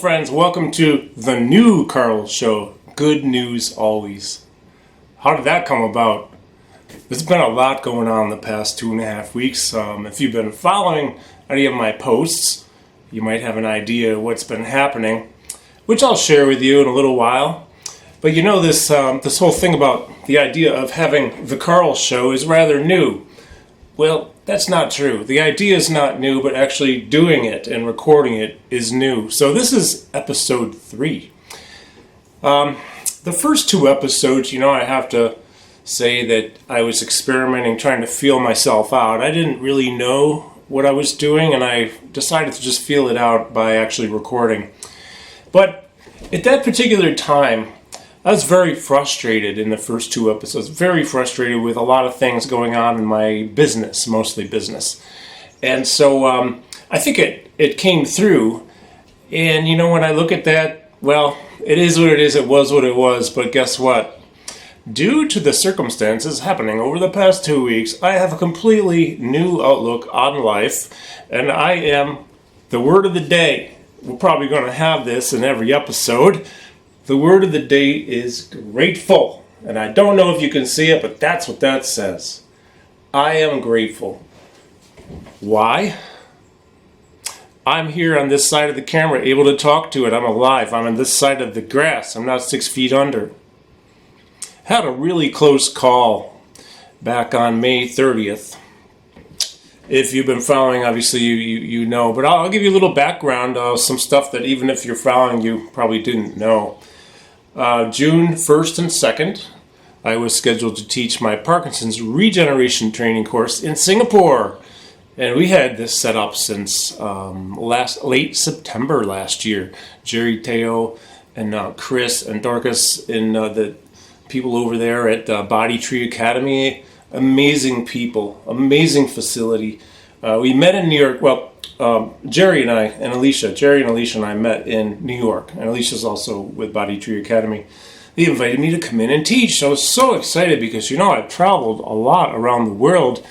friends. Welcome to the new Karl show. Good news always. How did that come about? There's been a lot going on the past 2.5 weeks. If you've been following any of my posts, you might have an idea of what's been happening, which I'll share with you in a little while. But you know, this whole thing about the idea of having the Karl show is rather new. Well, that's not true. The idea is not new, but actually doing it and recording it is new. So this is episode 3. The first 2 episodes, I have to say that I was experimenting, trying to feel myself out. I didn't really know what I was doing, and I decided to just feel it out by actually recording. But at that particular time, I was very frustrated in the first 2 episodes, very frustrated with a lot of things going on in my business, mostly business. And so I think it came through. And when I look at that, well, it is what it is, it was what it was. But guess what? Due to the circumstances happening over the past 2 weeks, I have a completely new outlook on life. And I am the word of the day. We're probably going to have this in every episode. The word of the day is grateful. And I don't know if you can see it, but that's what that says. I am grateful. Why? I'm here on this side of the camera, able to talk to it. I'm alive. I'm on this side of the grass. I'm not 6 feet under. Had a really close call back on May 30th. If you've been following, obviously you know. But I'll give you a little background of some stuff that even if you're following, you probably didn't know. June 1st and 2nd, I was scheduled to teach my Parkinson's regeneration training course in Singapore. And we had this set up since late September last year. Jerry, Teo, and Chris and Dorcas and the people over there at Body Tree Academy. Amazing people, amazing facility. We met in New York. Well, Jerry and Alicia and I met in New York. And Alicia's also with Body Tree Academy. They invited me to come in and teach. So I was so excited because, I've traveled a lot around the world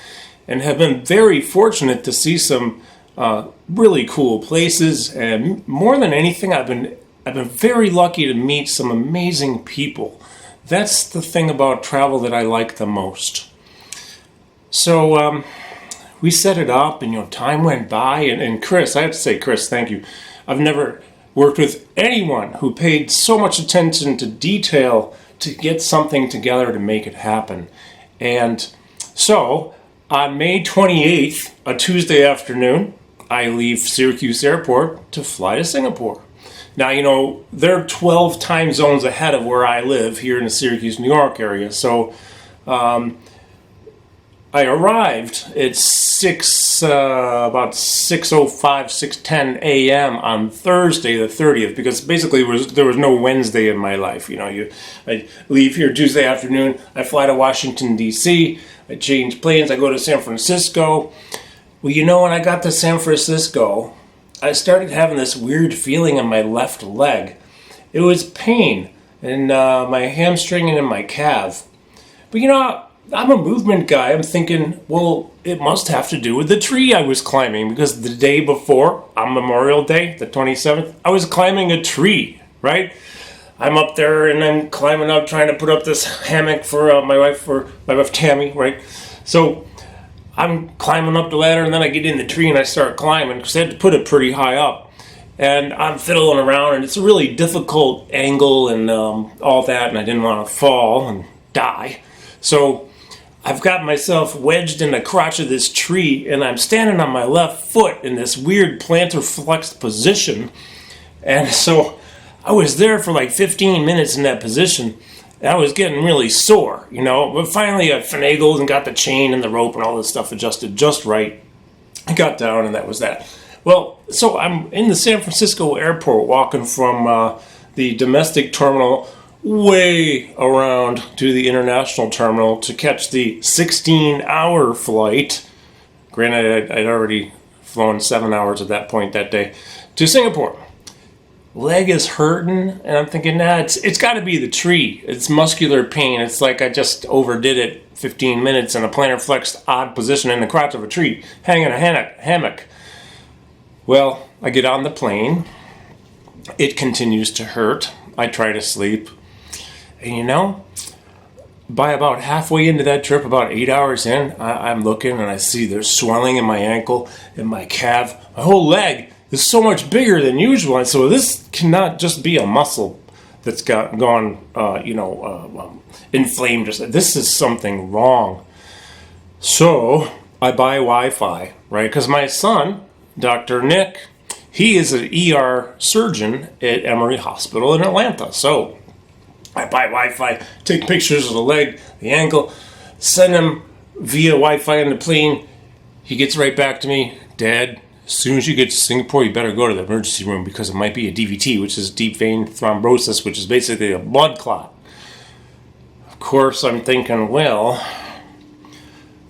and have been very fortunate to see some really cool places. And more than anything, I've been very lucky to meet some amazing people. That's the thing about travel that I like the most. So we set it up, and time went by, and Chris, I have to say, Chris, thank you. I've never worked with anyone who paid so much attention to detail to get something together to make it happen. And so on May 28th, a Tuesday afternoon, I leave Syracuse Airport to fly to Singapore. Now, they're 12 time zones ahead of where I live here in the Syracuse, New York area. So I arrived at about 6:05, 6:10 a.m. on Thursday the 30th, because basically there was no Wednesday in my life. I leave here Tuesday afternoon, I fly to Washington, D.C., I change planes, I go to San Francisco. Well, when I got to San Francisco, I started having this weird feeling in my left leg. It was pain in my hamstring and in my calf. But I'm a movement guy. I'm thinking, well, it must have to do with the tree I was climbing, because the day before, on Memorial Day, the 27th, I was climbing a tree, right? I'm up there and I'm climbing up, trying to put up this hammock for my wife Tammy, right? So I'm climbing up the ladder, and then I get in the tree and I start climbing because I had to put it pretty high up. And I'm fiddling around, and it's a really difficult angle and all that, and I didn't want to fall and die. So I've got myself wedged in the crotch of this tree, and I'm standing on my left foot in this weird plantar flexed position. And so I was there for like 15 minutes in that position. And I was getting really sore, But finally I finagled and got the chain and the rope and all this stuff adjusted just right. I got down, and that was that. Well, so I'm in the San Francisco airport, walking from the domestic terminal way around to the international terminal to catch the 16-hour flight. Granted, I'd already flown 7 hours at that point that day to Singapore. Leg is hurting, and I'm thinking, it's got to be the tree. It's muscular pain. It's like I just overdid it 15 minutes in a plantar flexed odd position in the crotch of a tree, hanging a hammock. Well, I get on the plane, It continues to hurt. I try to sleep. And by about halfway into that trip, about 8 hours in, I'm looking and I see there's swelling in my ankle and my calf. My whole leg is so much bigger than usual. And so this cannot just be a muscle that's gone inflamed. This is something wrong. So I buy Wi-Fi, right? Because my son, Dr. Nick, he is an ER surgeon at Emory Hospital in Atlanta. So I buy Wi-Fi, take pictures of the leg, the ankle, send him via Wi-Fi on the plane. He gets right back to me. Dad, as soon as you get to Singapore, you better go to the emergency room because it might be a DVT, which is deep vein thrombosis, which is basically a blood clot. Of course, I'm thinking, well,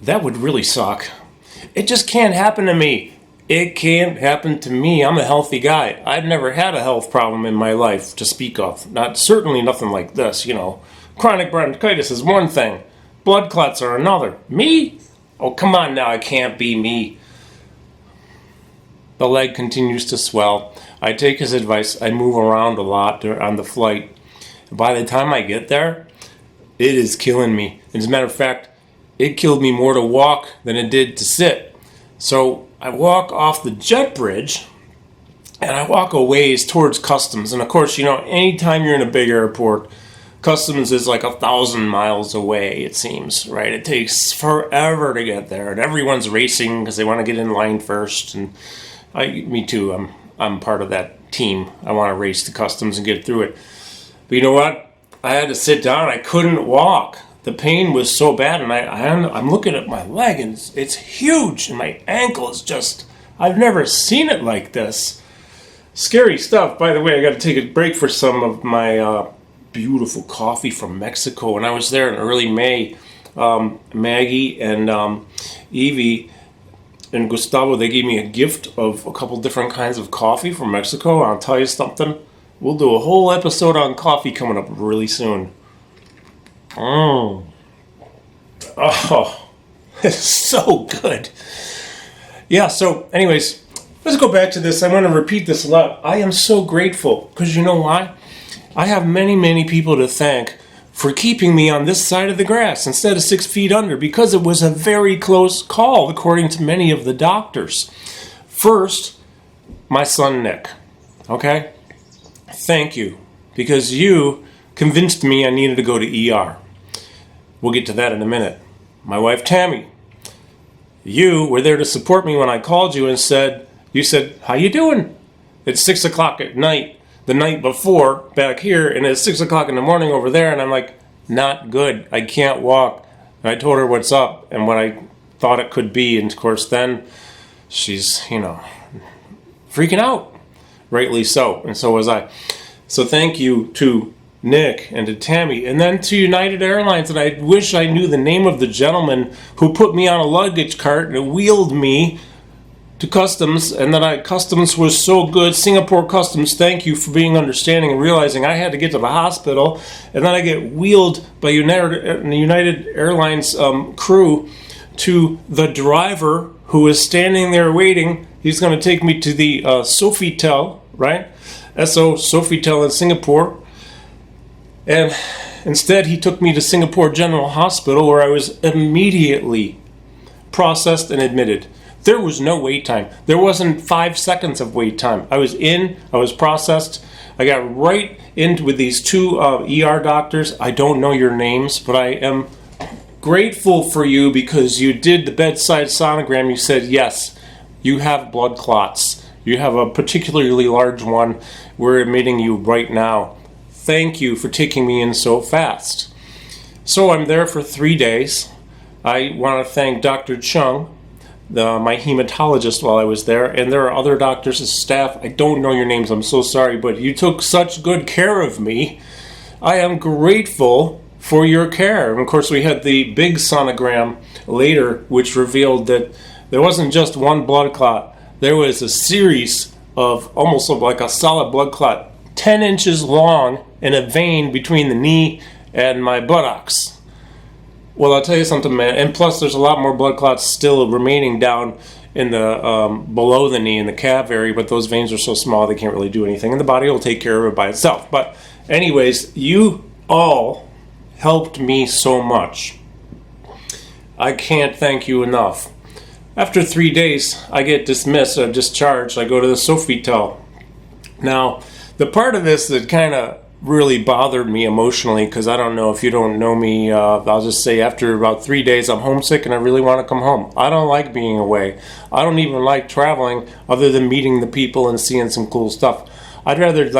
that would really suck. It just can't happen to me. It can't happen to me. I'm a healthy guy. I've never had a health problem in my life to speak of. Certainly nothing like this, Chronic bronchitis is one thing. Blood clots are another. Me? Oh, come on now. It can't be me. The leg continues to swell. I take his advice. I move around a lot on the flight. By the time I get there, it is killing me. As a matter of fact, it killed me more to walk than it did to sit. So I walk off the jet bridge and I walk a ways towards customs. And of course, anytime you're in a big airport, customs is like 1,000 miles away, it seems, right? It takes forever to get there and everyone's racing because they want to get in line first. And me too, I'm part of that team. I want to race to customs and get through it. But you know what? I had to sit down. I couldn't walk. The pain was so bad, and I'm looking at my leg, and it's huge, and my ankle is just, I've never seen it like this. Scary stuff. By the way, I got to take a break for some of my beautiful coffee from Mexico. When I was there in early May, Maggie and Evie and Gustavo, they gave me a gift of a couple different kinds of coffee from Mexico. I'll tell you something. We'll do a whole episode on coffee coming up really soon. Oh, it's so good. Yeah, so anyways, let's go back to this. I'm going to repeat this a lot. I am so grateful because you know why? I have many, many people to thank for keeping me on this side of the grass instead of 6 feet under because it was a very close call, according to many of the doctors. First, my son Nick. Okay? Thank you, because you convinced me I needed to go to ER. We'll get to that in a minute. My wife Tammy, you were there to support me when I called you and you said, how you doing? It's 6 o'clock at night, the night before back here, and it's 6 o'clock in the morning over there, and I'm like, not good. I can't walk. And I told her what's up and what I thought it could be, and of course then she's, freaking out. Rightly so, and so was I. So thank you to Nick and to Tammy, and then to United Airlines. And I wish I knew the name of the gentleman who put me on a luggage cart and wheeled me to customs, and customs was so good. Singapore Customs, thank you for being understanding and realizing I had to get to the hospital, and then I get wheeled by United Airlines crew to the driver who is standing there waiting. He's going to take me to the Sofitel, right? Sofitel in Singapore. And instead, he took me to Singapore General Hospital, where I was immediately processed and admitted. There was no wait time. There wasn't 5 seconds of wait time. I was processed. I got right in with these two ER doctors. I don't know your names, but I am grateful for you because you did the bedside sonogram. You said, yes, you have blood clots. You have a particularly large one. We're admitting you right now. Thank you for taking me in so fast. So I'm there for 3 days. I want to thank Dr. Chung, my hematologist, while I was there, and there are other doctors and staff. I don't know your names, I'm so sorry, but you took such good care of me. I am grateful for your care. And of course, we had the big sonogram later, which revealed that there wasn't just one blood clot. There was a series of almost like a solid blood clot, 10 inches long, in a vein between the knee and my buttocks. Well, I'll tell you something, man. And plus, there's a lot more blood clots still remaining down in the below the knee in the calf area, but those veins are so small they can't really do anything, and the body will take care of it by itself. But anyways, you all helped me so much. I can't thank you enough. After 3 days, I get dismissed, I'm discharged. I go to the Sofitel. Now, the part of this that kind of really bothered me emotionally, because I don't know if you don't know me, I'll just say after about 3 days I'm homesick and I really want to come home. I don't like being away. I don't even like traveling other than meeting the people and seeing some cool stuff. I'd rather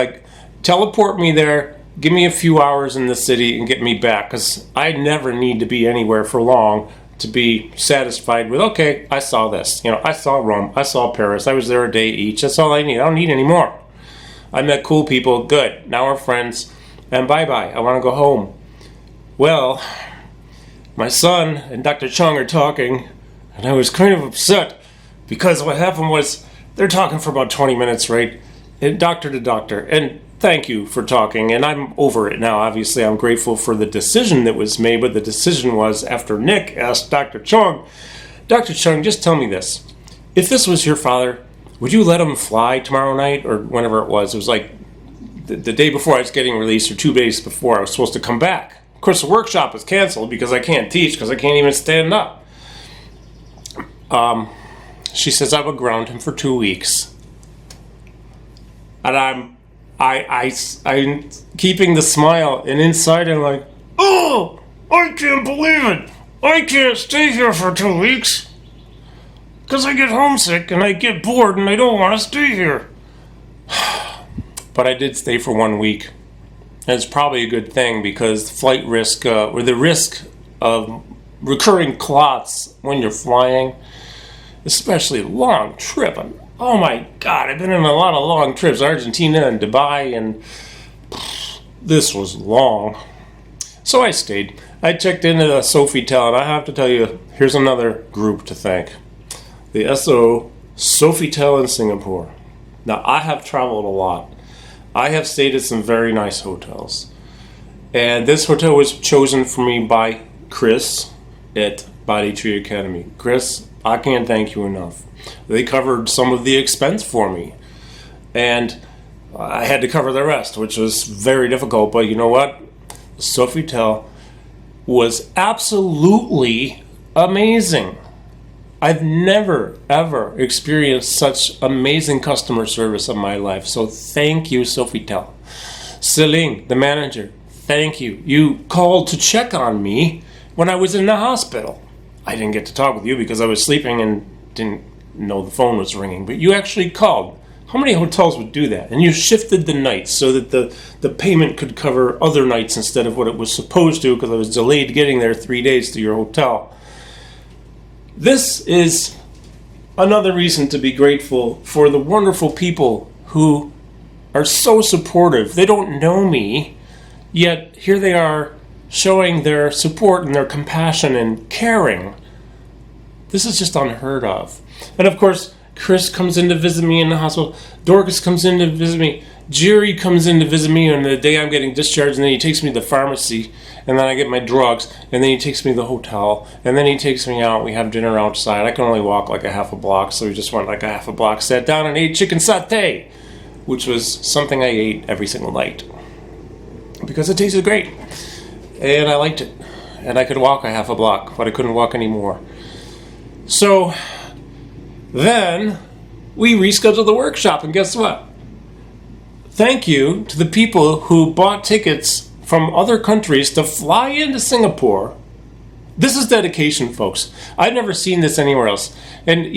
teleport me there, give me a few hours in the city and get me back, because I never need to be anywhere for long to be satisfied with, okay, I saw this. I saw Rome, I saw Paris, I was there a day each. That's all I need. I don't need any more. I met cool people, good, now we're friends, and bye-bye, I want to go home. Well, my son and Dr. Chung are talking, and I was kind of upset, because what happened was, they're talking for about 20 minutes, right? And doctor to doctor, and thank you for talking, and I'm over it now. Obviously, I'm grateful for the decision that was made, but the decision was, after Nick asked Dr. Chung, Dr. Chung, just tell me this. If this was your father, would you let him fly tomorrow night, or whenever it was? It was like the day before I was getting released, or 2 days before I was supposed to come back. Of course, the workshop was canceled because I can't teach, because I can't even stand up. She says I would ground him for 2 weeks. And I'm keeping the smile, and inside I'm like, oh, I can't believe it. I can't stay here for 2 weeks. Because I get homesick and I get bored and I don't want to stay here. But I did stay for 1 week. And it's probably a good thing, because flight risk, or the risk of recurring clots when you're flying, especially a long trip. Oh my God, I've been on a lot of long trips, Argentina and Dubai, and this was long. So I stayed. I checked into the Sofitel, and I have to tell you, here's another group to thank. The Sofitel in Singapore. Now, I have traveled a lot. I have stayed at some very nice hotels. And this hotel was chosen for me by Chris at Body Tree Academy. Chris, I can't thank you enough. They covered some of the expense for me. And I had to cover the rest, which was very difficult. But you know what? Sofitel was absolutely amazing. I've never, ever experienced such amazing customer service in my life. So thank you, Sofitel. Celine, the manager, thank you. You called to check on me when I was in the hospital. I didn't get to talk with you because I was sleeping and didn't know the phone was ringing. But you actually called. How many hotels would do that? And you shifted the nights so that the payment could cover other nights instead of what it was supposed to, because I was delayed getting there 3 days to your hotel. This is another reason to be grateful for the wonderful people who are so supportive. They don't know me, yet here they are showing their support and their compassion and caring. This is just unheard of. And of course, Chris comes in to visit me in the hospital. Dorcas comes in to visit me. Jerry comes in to visit me on the day I'm getting discharged, and then he takes me to the pharmacy, and then I get my drugs, and then he takes me to the hotel, and then he takes me out. We have dinner outside. I can only walk like a half a block, so we just went like a half a block, sat down and ate chicken satay, which was something I ate every single night because it tasted great, and I liked it. And I could walk a half a block, but I couldn't walk anymore. So then we rescheduled the workshop, and guess what? Thank you to the people who bought tickets from other countries to fly into Singapore. This is dedication, folks. I've never seen this anywhere else. And,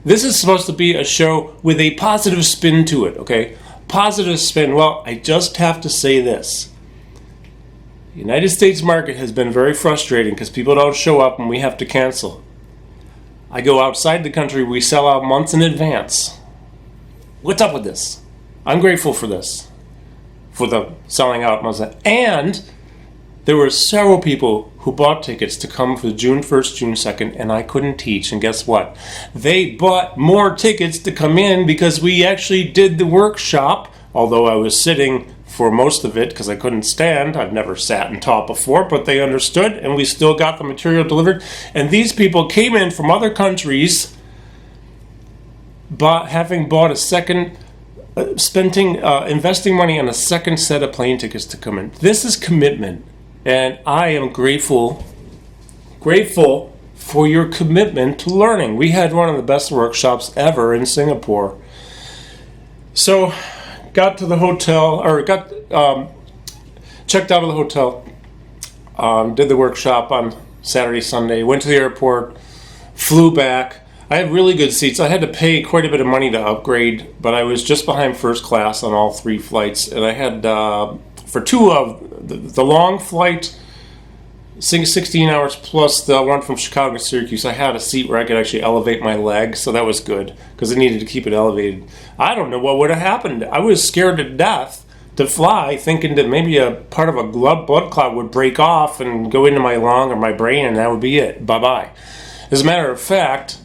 this is supposed to be a show with a positive spin to it, okay? Positive spin. Well, I just have to say this. The United States market has been very frustrating because people don't show up and we have to cancel. I go outside the country, we sell out months in advance. What's up with this? I'm grateful for this, for the selling out months. And there were several people who bought tickets to come for June 1st, June 2nd, and I couldn't teach. And guess what? They bought more tickets to come in because we actually did the workshop, although I was sitting for most of it because I couldn't stand. I've never sat and taught before, but they understood, and we still got the material delivered. And these people came in from other countries having bought a second, investing money on a second set of plane tickets to come in. This is commitment, and I am grateful for your commitment to learning. We had one of the best workshops ever in Singapore. So, got to the hotel, or checked out of the hotel, did the workshop on Saturday, Sunday, went to the airport, flew back. I had really good seats. I had to pay quite a bit of money to upgrade, but I was just behind first class on all 3 flights, and I had, for 2 of the long flight, 16 hours plus the one from Chicago to Syracuse, I had a seat where I could actually elevate my leg, so that was good, because I needed to keep it elevated. I don't know what would have happened. I was scared to death to fly, thinking that maybe a part of a blood clot would break off and go into my lung or my brain, and that would be it. Bye-bye. As a matter of fact,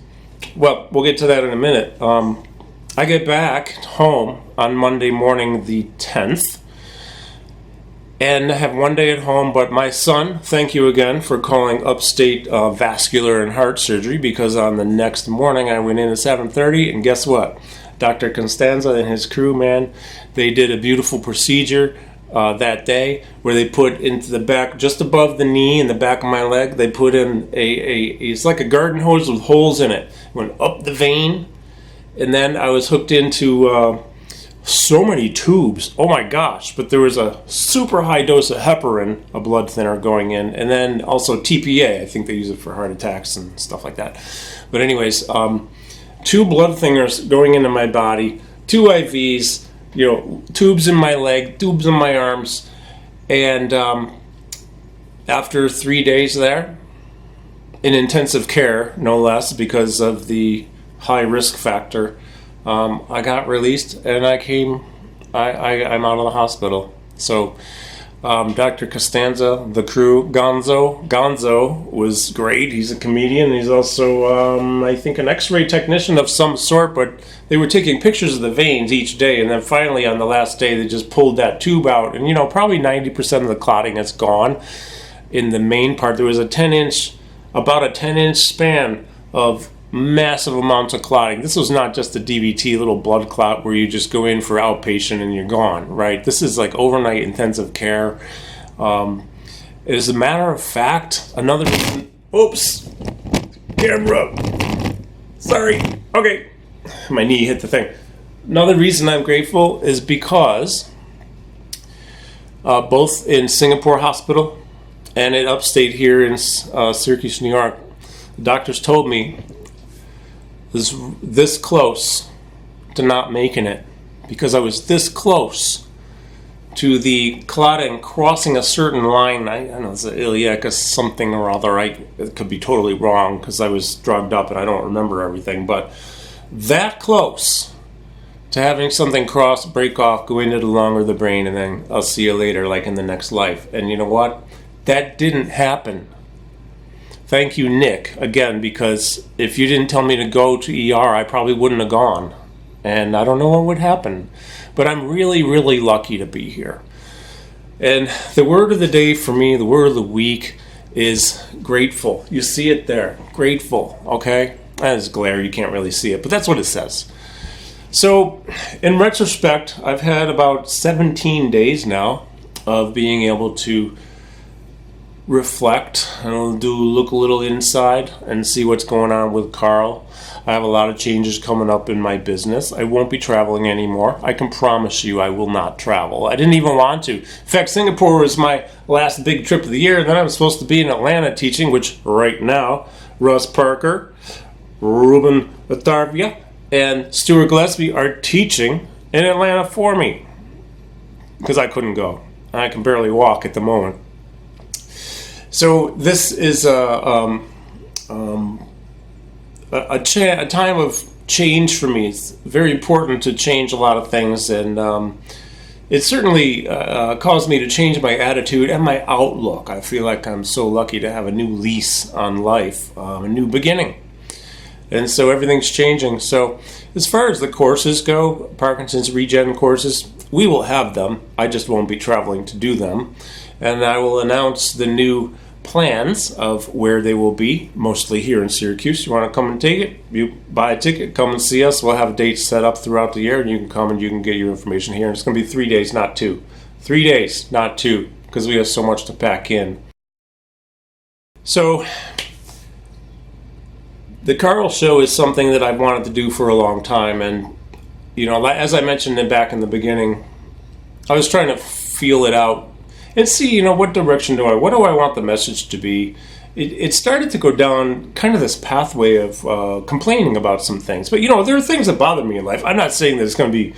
well, we'll get to that in a minute. I get back home on Monday morning the 10th, and I have one day at home, but my son, thank you again for calling Upstate Vascular and Heart Surgery, because on the next morning I went in at 7:30, and guess what? Dr. Costanza and his crew, man, they did a beautiful procedure that day where they put into the back, just above the knee in the back of my leg, they put in it's like a garden hose with holes in it. Went up the vein, and then I was hooked into so many tubes. Oh my gosh. But there was a super high dose of heparin, a blood thinner, going in, and then also TPA. I think they use it for heart attacks and stuff like that. But anyways, 2 blood thinners going into my body, 2 IVs, tubes in my leg, tubes in my arms, and after 3 days there, in intensive care, no less, because of the high risk factor, I got released, and I'm out of the hospital. So Dr. Costanza, the crew, Gonzo was great. He's a comedian. He's also, I think, an x-ray technician of some sort, but they were taking pictures of the veins each day, and then finally on the last day they just pulled that tube out, and probably 90% of the clotting is gone. In the main part, there was about a 10-inch span of massive amounts of clotting. This was not just a DVT, little blood clot where you just go in for outpatient and you're gone, right? This is like overnight intensive care. As a matter of fact, another reason, oops, camera, sorry, okay, my knee hit the thing. Another reason I'm grateful is because both in Singapore Hospital and at Upstate here in Syracuse, New York, the doctors told me this close to not making it, because I was this close to the clotting crossing a certain line. I know it's an iliacus something or other. It could be totally wrong because I was drugged up and I don't remember everything, but that close to having something cross, break off, go into the lung or the brain, and then I'll see you later, like in the next life. And you know what? That didn't happen. Thank you, Nick, again, because if you didn't tell me to go to ER, I probably wouldn't have gone. And I don't know what would happen. But I'm really, really lucky to be here. And the word of the day for me, the word of the week, is grateful. You see it there. Grateful, okay? That is glare, you can't really see it, but that's what it says. So, in retrospect, I've had about 17 days now of being able to reflect and look a little inside and see what's going on with Karl. I have a lot of changes coming up in my business. I won't be traveling anymore. I can promise you I will not travel. I didn't even want to. In fact, Singapore was my last big trip of the year. Then I was supposed to be in Atlanta teaching, which right now, Russ Parker, Ruben Latavia, and Stuart Gillespie are teaching in Atlanta for me because I couldn't go. I can barely walk at the moment. So this is a time of change for me. It's very important to change a lot of things, and it certainly caused me to change my attitude and my outlook. I feel like I'm so lucky to have a new lease on life, a new beginning. And so everything's changing. So as far as the courses go, Parkinson's regen courses, we will have them. I just won't be traveling to do them. And I will announce the new plans of where they will be, mostly here in Syracuse. You want to come and take it, you buy a ticket, come and see us. We'll have dates set up throughout the year, and you can come and you can get your information here. And it's going to be 3 days, not 2. 3 days, not 2, because we have so much to pack in. So, the Karl Show is something that I've wanted to do for a long time, and as I mentioned back in the beginning, I was trying to feel it out and see, what direction what do I want the message to be. It started to go down kind of this pathway of complaining about some things. But, there are things that bother me in life. I'm not saying that it's going to be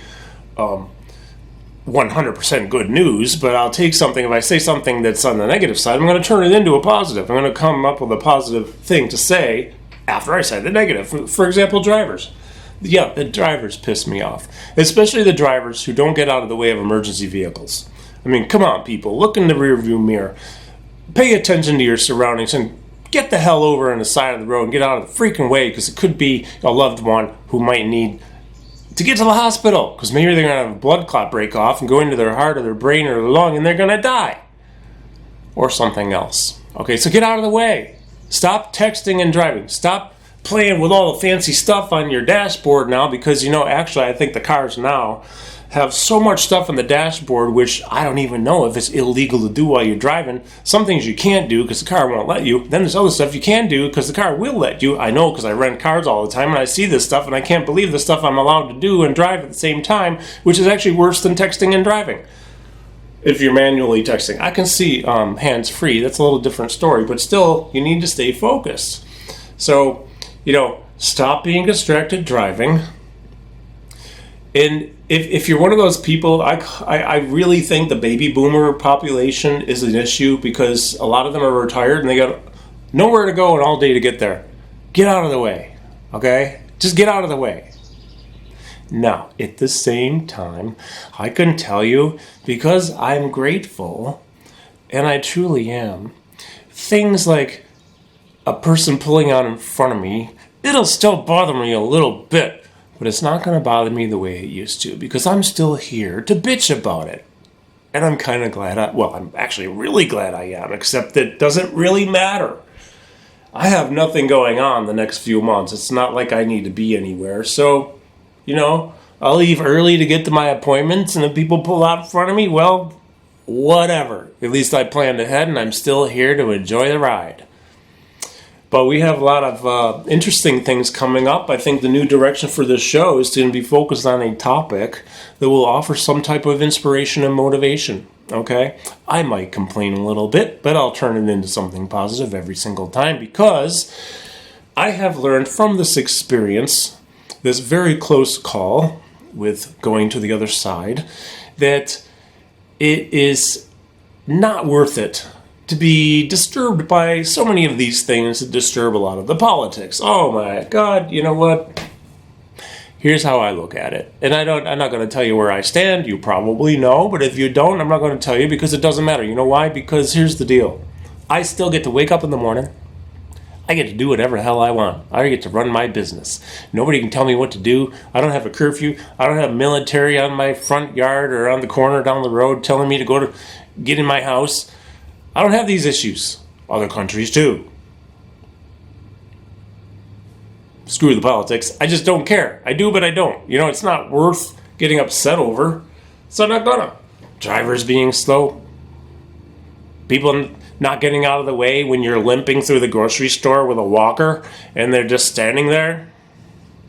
100% good news, but I'll take something. If I say something that's on the negative side, I'm going to turn it into a positive. I'm going to come up with a positive thing to say after I say the negative. For example, drivers. Yeah, the drivers piss me off. Especially the drivers who don't get out of the way of emergency vehicles. I mean, come on, people. Look in the rearview mirror. Pay attention to your surroundings and get the hell over on the side of the road and get out of the freaking way, because it could be a loved one who might need to get to the hospital, because maybe they're going to have a blood clot break off and go into their heart or their brain or their lung and they're going to die. Or something else. Okay, so get out of the way. Stop texting and driving. Stop playing with all the fancy stuff on your dashboard now, because, actually I think the cars now have so much stuff on the dashboard which I don't even know if it's illegal to do while you're driving. Some things you can't do because the car won't let you. Then there's other stuff you can do because the car will let you. I know, because I rent cars all the time and I see this stuff and I can't believe the stuff I'm allowed to do and drive at the same time, which is actually worse than texting and driving. If you're manually texting, I can see hands-free. That's a little different story, but still, you need to stay focused. So, stop being distracted driving. And if you're one of those people, I really think the baby boomer population is an issue, because a lot of them are retired and they got nowhere to go and all day to get there. Get out of the way, okay? Just get out of the way. Now, at the same time, I can tell you, because I'm grateful, and I truly am, things like a person pulling out in front of me, it'll still bother me a little bit, but it's not going to bother me the way it used to, because I'm still here to bitch about it. And I'm kind of glad I'm actually really glad I am, except that it doesn't really matter. I have nothing going on the next few months. It's not like I need to be anywhere. So, I'll leave early to get to my appointments, and if people pull out in front of me, well, whatever. At least I planned ahead, and I'm still here to enjoy the ride. But we have a lot of interesting things coming up. I think the new direction for this show is going to be focused on a topic that will offer some type of inspiration and motivation. Okay? I might complain a little bit, but I'll turn it into something positive every single time, because I have learned from this experience, this very close call with going to the other side, that it is not worth it to be disturbed by so many of these things that disturb a lot of the politics. Oh my God, you know what? Here's how I look at it. And I'm not going to tell you where I stand. You probably know, but if you don't, I'm not going to tell you, because it doesn't matter. You know why? Because here's the deal. I still get to wake up in the morning. I get to do whatever the hell I want. I get to run my business. Nobody can tell me what to do. I don't have a curfew. I don't have military on my front yard or on the corner down the road telling me to get in my house. I don't have these issues. Other countries do. Screw the politics. I just don't care. I do, but I don't. It's not worth getting upset over. So I'm not gonna. Drivers being slow. People not getting out of the way when you're limping through the grocery store with a walker and they're just standing there.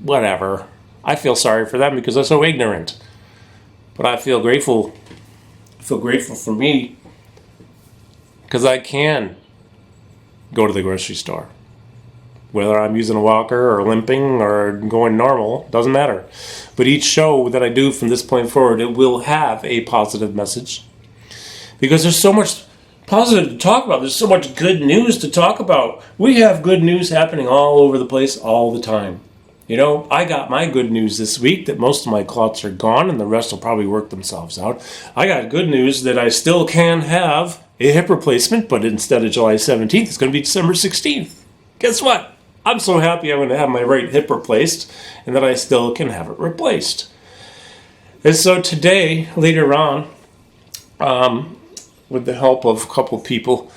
Whatever. I feel sorry for them because they're so ignorant. But I feel grateful. I feel grateful for me, because I can go to the grocery store. Whether I'm using a walker or limping or going normal, doesn't matter. But each show that I do from this point forward, it will have a positive message. Because there's so much positive to talk about. There's so much good news to talk about. We have good news happening all over the place all the time. I got my good news this week that most of my clots are gone and the rest will probably work themselves out. I got good news that I still can have a hip replacement, but instead of July 17th, it's going to be December 16th. Guess what? I'm so happy I'm going to have my right hip replaced and that I still can have it replaced. And so today, later on, with the help of a couple people,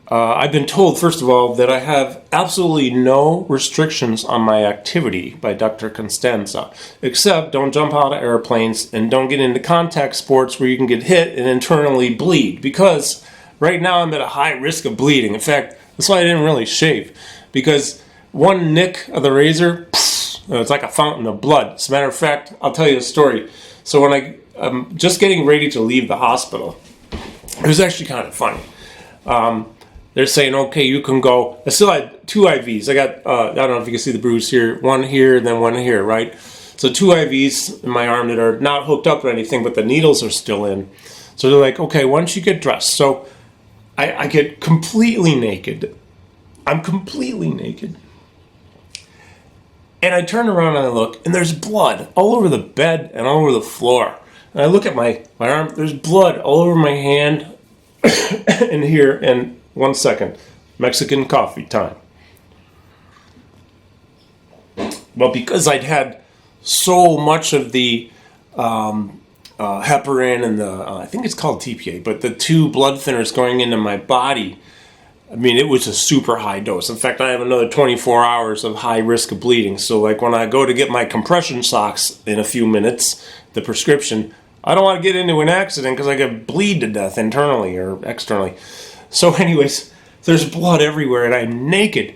I've been told, first of all, that I have absolutely no restrictions on my activity by Dr. Constanza, except don't jump out of airplanes and don't get into contact sports where you can get hit and internally bleed, because right now I'm at a high risk of bleeding. In fact, that's why I didn't really shave, because one nick of the razor, it's like a fountain of blood. As a matter of fact, I'll tell you a story. So when I'm just getting ready to leave the hospital, it was actually kind of funny. They're saying, okay, you can go. I still had 2 IVs. I got, I don't know if you can see the bruise here, one here, then one here, right? So 2 IVs in my arm that are not hooked up or anything, but the needles are still in. So they're like, okay, why don't you get dressed? So I get completely naked. I'm completely naked. And I turn around and I look, and there's blood all over the bed and all over the floor. And I look at my arm, there's blood all over my hand and here, and 1 second, Mexican coffee time. Well, because I'd had so much of the heparin and the, I think it's called TPA, but the 2 blood thinners going into my body, I mean, it was a super high dose. In fact, I have another 24 hours of high risk of bleeding. So like when I go to get my compression socks in a few minutes, the prescription, I don't want to get into an accident because I could bleed to death internally or externally. So anyways, there's blood everywhere and I'm naked.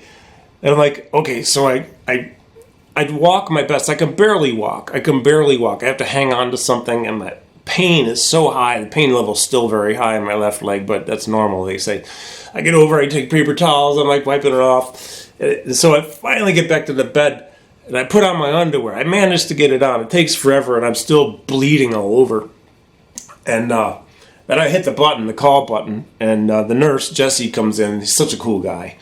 And I'm like, okay, so I'd walk my best. I can barely walk. I have to hang on to something, and my pain is so high. The pain level's still very high in my left leg, but that's normal, they say. I get over, I take paper towels, I'm like wiping it off. And so I finally get back to the bed, and I put on my underwear. I managed to get it on. It takes forever, and I'm still bleeding all over. And then I hit the button, the call button, and the nurse, Jesse, comes in. He's such a cool guy.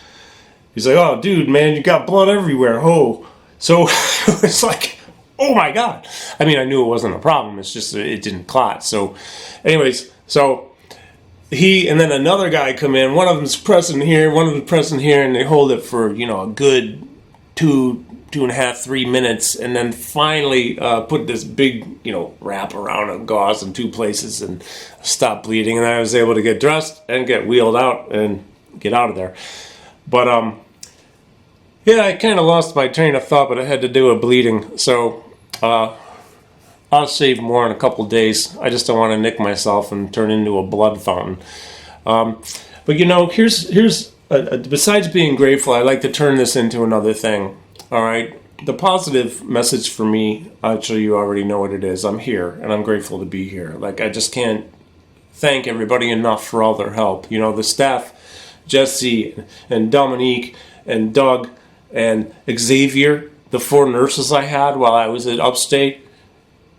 He's like, oh, dude, man, you got blood everywhere. Oh. So it's like, oh, my God. I mean, I knew it wasn't a problem. It's just it didn't clot. So anyways, so he and then another guy come in. One of them's pressing here, one of them's pressing here, and they hold it for, a good 2.5, 3 minutes, and then finally put this big, wrap around of gauze in 2 places and stop bleeding. And I was able to get dressed and get wheeled out and get out of there. But, yeah, I kind of lost my train of thought, but I had to do a bleeding. So I'll shave more in a couple of days. I just don't want to nick myself and turn into a blood fountain. But, here's besides being grateful, I like to turn this into another thing. All right, the positive message for me, actually, you already know what it is. I'm here, and I'm grateful to be here. Like, I just can't thank everybody enough for all their help. The staff, Jesse and Dominique and Doug and Xavier, the 4 nurses I had while I was at Upstate,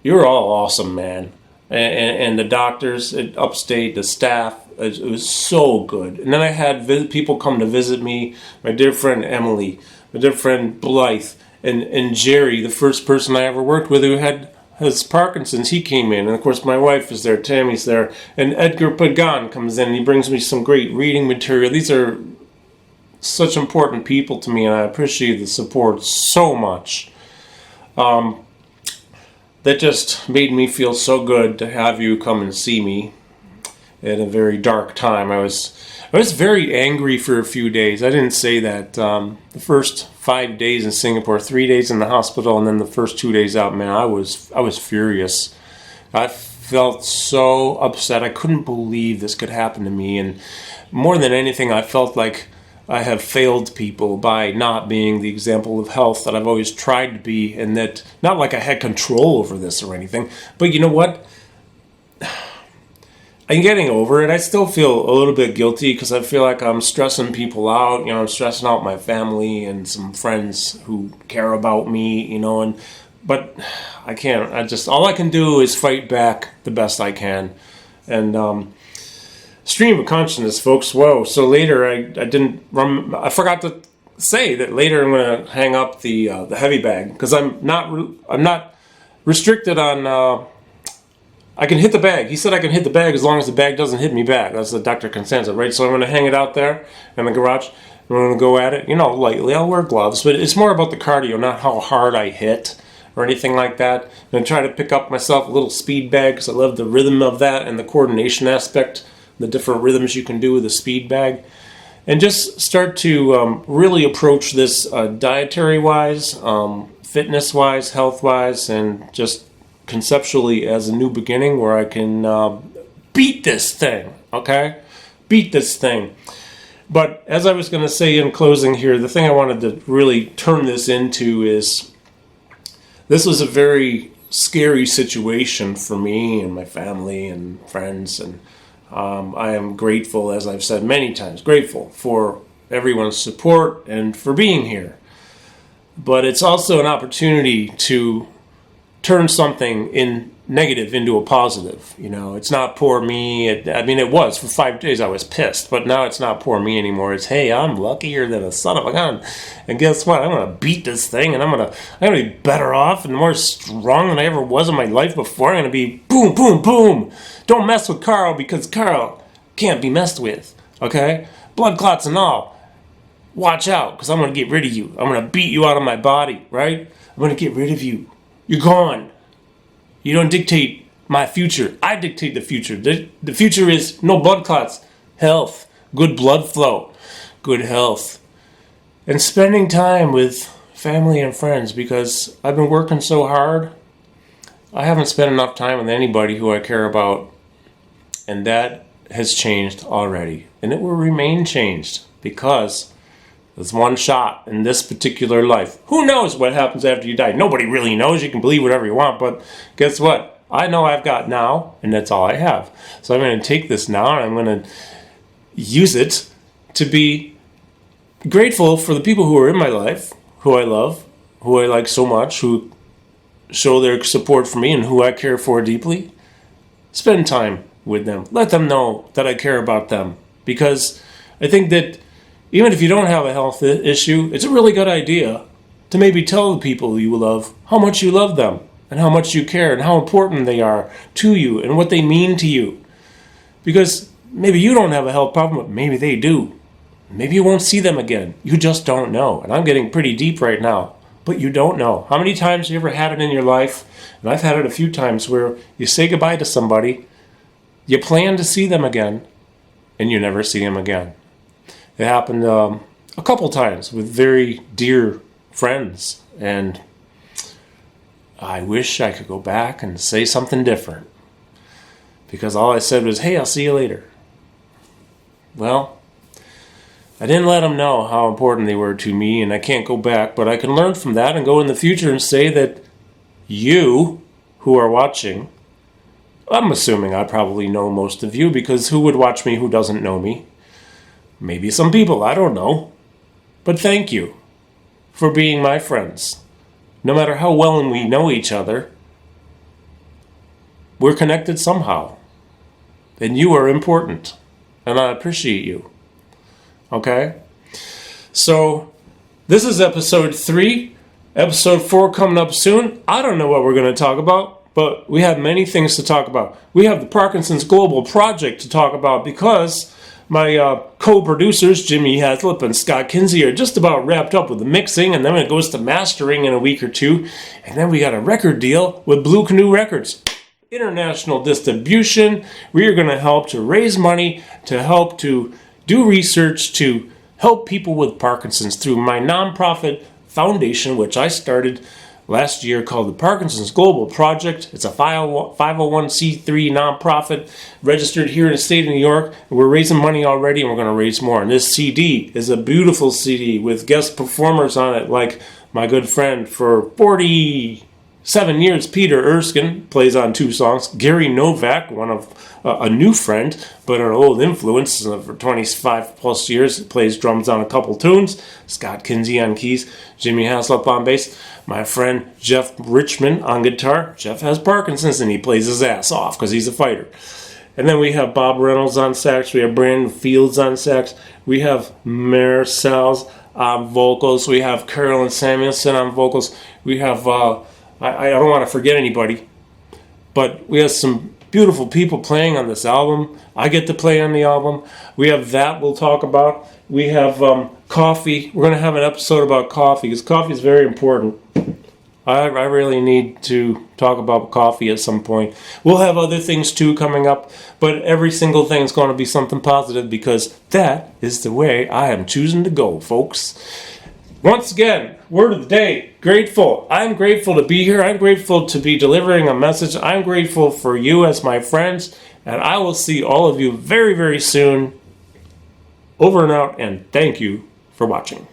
you're all awesome, man. And the doctors at Upstate, the staff, it was so good. And then I had people come to visit me, my dear friend Emily, my dear friend Blythe, and Jerry, the first person I ever worked with who has Parkinson's. He came in, and of course my wife is there, Tammy's there, and Edgar Pagan comes in and he brings me some great reading material. These are such important people to me, and I appreciate the support so much. That just made me feel so good to have you come and see me at a very dark time. I was very angry for a few days. I didn't say that. The first 5 days in Singapore, 3 days in the hospital, and then the first 2 days out, man, I was furious. I felt so upset. I couldn't believe this could happen to me, and more than anything, I felt like I have failed people by not being the example of health that I've always tried to be, and that, not like I had control over this or anything, but you know what? I'm getting over it. I still feel a little bit guilty because I feel like I'm stressing people out. I'm stressing out my family and some friends who care about me, but I can't. All I can do is fight back the best I can. And, stream of consciousness, folks. Whoa. So later, I forgot to say that later I'm going to hang up the heavy bag because I'm not restricted on. I can hit the bag. He said I can hit the bag as long as the bag doesn't hit me back. That's the Dr. Constanza, right? So I'm going to hang it out there in the garage. I'm going to go at it, lightly. I'll wear gloves, but it's more about the cardio, not how hard I hit or anything like that. I'm going to try to pick up myself a little speed bag because I love the rhythm of that and the coordination aspect, the different rhythms you can do with a speed bag. and just start to really approach this dietary-wise, fitness-wise, health-wise, and just conceptually as a new beginning where I can beat this thing, okay? Beat this thing. But as I was going to say in closing here, the thing I wanted to really turn this into is this was a very scary situation for me and my family and friends, and I am grateful, as I've said many times, grateful for everyone's support and for being here. But it's also an opportunity to turn something in negative into a positive. You know, it's not poor me. It was for 5 days. I was pissed, but now it's not poor me anymore. It's, hey, I'm luckier than a son of a gun, and guess what? I'm gonna beat this thing, and I'm gonna be better off and more strong than I ever was in my life before. I'm gonna be boom, boom, boom. Don't mess with Karl, because Karl can't be messed with. Okay, blood clots and all. Watch out, because I'm gonna get rid of you. I'm gonna beat you out of my body. Right? I'm gonna get rid of you. You're gone. You don't dictate my future. I dictate the future. The future is no blood clots, health, good blood flow, good health, and spending time with family and friends, because I've been working so hard. I haven't spent enough time with anybody who I care about, and that has changed already. And it will remain changed, because there's one shot in this particular life. Who knows what happens after you die? Nobody really knows. You can believe whatever you want, but guess what? I know I've got now, and that's all I have. So I'm going to take this now, and I'm going to use it to be grateful for the people who are in my life, who I love, who I like so much, who show their support for me, and who I care for deeply. Spend time with them. Let them know that I care about them, because I think that even if you don't have a health issue, it's a really good idea to maybe tell the people you love how much you love them and how much you care and how important they are to you and what they mean to you. Because maybe you don't have a health problem, but maybe they do. Maybe you won't see them again. You just don't know. And I'm getting pretty deep right now, but you don't know. How many times have you ever had it in your life? And I've had it a few times where you say goodbye to somebody, you plan to see them again, and you never see them again. It happened a couple times with very dear friends, and I wish I could go back and say something different, because all I said was, hey, I'll see you later. Well, I didn't let them know how important they were to me, and I can't go back, but I can learn from that and go in the future and say that you who are watching, I'm assuming I probably know most of you, because who would watch me who doesn't know me? Maybe some people, I don't know. But thank you for being my friends. No matter how well we know each other, we're connected somehow. And you are important. And I appreciate you. Okay? So, this is episode 3. Episode 4 coming up soon. I don't know what we're going to talk about, but we have many things to talk about. We have the Parkinson's Global Project to talk about, because my co-producers, Jimmy Haslip and Scott Kinsey, are just about wrapped up with the mixing, and then it goes to mastering in a week or two. And then we got a record deal with Blue Canoe Records. International distribution. We are going to help to raise money, to help to do research, to help people with Parkinson's through my nonprofit foundation, which I started last year, called the Parkinson's Global Project. It's a 501c3 nonprofit registered here in the state of New York. We're raising money already, and we're going to raise more. And this CD is a beautiful CD with guest performers on it, like my good friend for 47 years, Peter Erskine, plays on 2 songs. Gary Novak, one of a new friend, but an old influence for 25 plus years, plays drums on a couple tunes. Scott Kinsey on keys, Jimmy Haslip on bass. My friend Jeff Richmond on guitar. Jeff has Parkinson's, and he plays his ass off because he's a fighter. And then we have Bob Reynolds on sax. We have Brandon Fields on sax. We have Marcel's on vocals. We have Carolyn Samuelson on vocals. We have, I don't want to forget anybody, but we have some beautiful people playing on this album. I get to play on the album. We have that we'll talk about. We have coffee. We're going to have an episode about coffee, because coffee is very important. I really need to talk about coffee at some point. We'll have other things too coming up, but every single thing is going to be something positive because that is the way I am choosing to go, folks. Once again, word of the day, grateful. I'm grateful to be here. I'm grateful to be delivering a message. I'm grateful for you as my friends, and I will see all of you very, very soon. Over and out, and thank you for watching.